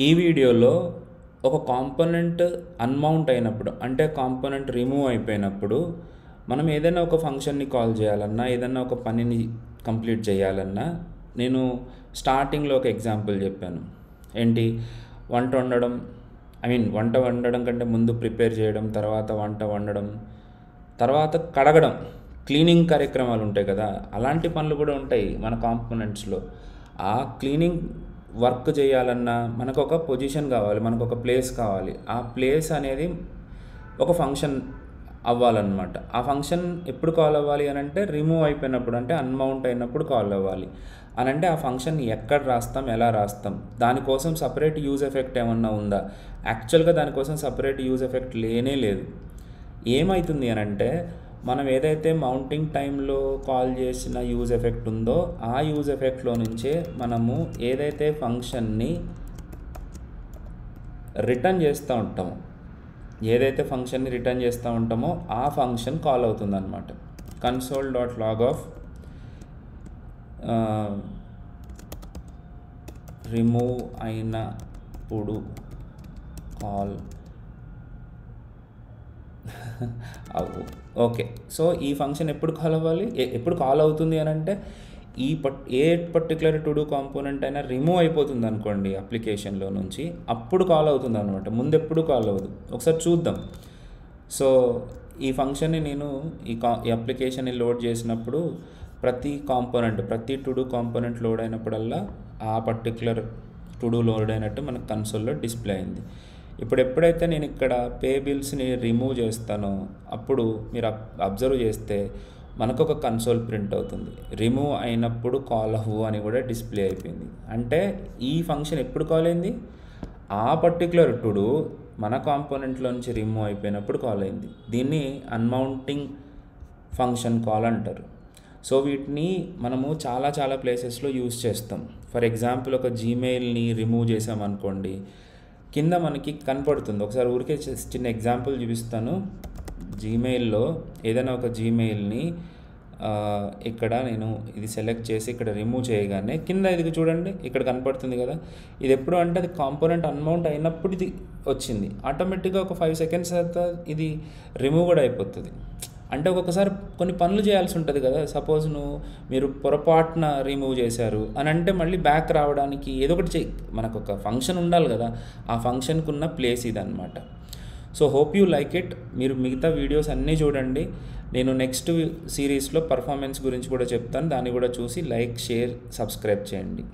ఈ వీడియోలో ఒక కాంపోనెంట్ అన్మౌంట్ అయినప్పుడు, అంటే కాంపోనెంట్ రిమూవ్ అయిపోయినప్పుడు మనం ఏదైనా ఒక ఫంక్షన్ని కాల్ చేయాలన్నా, ఏదైనా ఒక పనిని కంప్లీట్ చేయాలన్నా, నేను స్టార్టింగ్లో ఒక ఎగ్జాంపుల్ చెప్పాను. ఏంటి? వంట వండడం కంటే ముందు ప్రిపేర్ చేయడం, తర్వాత వంట వండడం, తర్వాత కడగడం, క్లీనింగ్ కార్యక్రమాలు ఉంటాయి కదా, అలాంటి పనులు కూడా ఉంటాయి మన కాంపోనెంట్స్లో. ఆ క్లీనింగ్ వర్క్ చేయాలన్నా మనకు ఒక పొజిషన్ కావాలి, మనకు ఒక ప్లేస్ కావాలి. ఆ ప్లేస్ అనేది ఒక ఫంక్షన్ అవ్వాలన్నమాట. ఆ ఫంక్షన్ ఎప్పుడు కాల్ అవ్వాలి అని అంటే రిమూవ్ అయిపోయినప్పుడు, అంటే అన్మౌంట్ అయినప్పుడు కాల్ అవ్వాలి అని అంటే ఆ ఫంక్షన్ ఎక్కడ రాస్తాం, ఎలా రాస్తాం, దానికోసం సపరేట్ యూజ్ ఎఫెక్ట్ ఏమన్నా ఉందా? యాక్చువల్గా దానికోసం సపరేట్ యూజ్ ఎఫెక్ట్ లేనే లేదు. ఏమవుతుంది అని అంటే మనం ఏదైతే మౌంటింగ్ టైంలో కాల్ చేసిన యూజ్ ఎఫెక్ట్ ఉందో ఆ యూజ్ ఎఫెక్ట్లో నుంచే మనము ఏదైతే ఫంక్షన్ని రిటర్న్ చేస్తూ ఉంటామో ఆ ఫంక్షన్ కాల్ అవుతుంది అనమాట. console.log of రిమూవ్ అయినప్పుడు కాల్ ఓకే. సో ఈ ఫంక్షన్ ఎప్పుడు కాల్ అవ్వాలి, ఎప్పుడు కాల్ అవుతుంది అని అంటే ఏ పర్టికులర్ టు డూ కాంపోనెంట్ అయినా రిమూవ్ అయిపోతుంది అనుకోండి అప్లికేషన్లో నుంచి, అప్పుడు కాల్ అవుతుంది అనమాట. ముందు ఎప్పుడు కాల్ అవ్వదు. ఒకసారి చూద్దాం. సో ఈ ఫంక్షన్ని నేను ఈ అప్లికేషన్ని లోడ్ చేసినప్పుడు ప్రతి టు డూ కాంపోనెంట్ లోడ్ అయినప్పుడల్లా ఆ పర్టికులర్ టు డూ లోడ్ అయినట్టు మనకు కన్సోల్లో డిస్ప్లే అయింది. ఇప్పుడు ఎప్పుడైతే నేను ఇక్కడ పే బిల్స్ని రిమూవ్ చేస్తానో అప్పుడు మీరు అబ్జర్వ్ చేస్తే మనకు ఒక కన్సోల్ ప్రింట్ అవుతుంది. రిమూవ్ అయినప్పుడు కాల్ అవ్వు అని కూడా డిస్ప్లే అయిపోయింది. అంటే ఈ ఫంక్షన్ ఎప్పుడు కాల్ అయింది? ఆ పర్టికులర్ టు డూ మన కాంపోనెంట్లో నుంచి రిమూవ్ అయిపోయినప్పుడు కాల్ అయింది. దీన్ని అన్మౌంటింగ్ ఫంక్షన్ కాల్ అంటారు. సో వీటిని మనము చాలా ప్లేసెస్లో యూజ్ చేస్తాం. ఫర్ ఎగ్జాంపుల్ ఒక జీమెయిల్ని రిమూవ్ చేసామనుకోండి, కింద మనకి కనపడుతుంది. ఒకసారి ఊరికే చిన్న ఎగ్జాంపుల్ చూపిస్తాను. జీమెయిల్లో ఏదైనా ఒక జీమెయిల్ని ఇక్కడ నేను ఇది సెలెక్ట్ చేసి ఇక్కడ రిమూవ్ చేయగానే కింద ఇది చూడండి, ఇక్కడ కనపడుతుంది కదా. ఇది ఎప్పుడు అంటే అది కాంపోనెంట్ అన్మౌంట్ అయినప్పుడు ఇది వచ్చింది. ఆటోమేటిక్గా ఒక 5 seconds తర్వాత ఇది రిమూవ్ కూడా అయిపోతుంది. అంటే ఒక్కొక్కసారి కొన్ని పనులు చేయాల్సి ఉంటుంది కదా. సపోజ్ మీరు పొరపాటున రిమూవ్ చేశారు అని అంటే మళ్ళీ బ్యాక్ రావడానికి ఏదో ఒకటి మనకు ఒక ఫంక్షన్ ఉండాలి కదా. ఆ ఫంక్షన్కి ఉన్న ప్లేస్ ఇది అనమాట. So hope you like it. మీరు మిగతా వీడియోస్ అన్నీ చూడండి. నేను నెక్స్ట్ సిరీస్లో పర్ఫార్మెన్స్ గురించి కూడా చెప్తాను. దాన్ని కూడా చూసి లైక్, షేర్, సబ్స్క్రైబ్ చేయండి.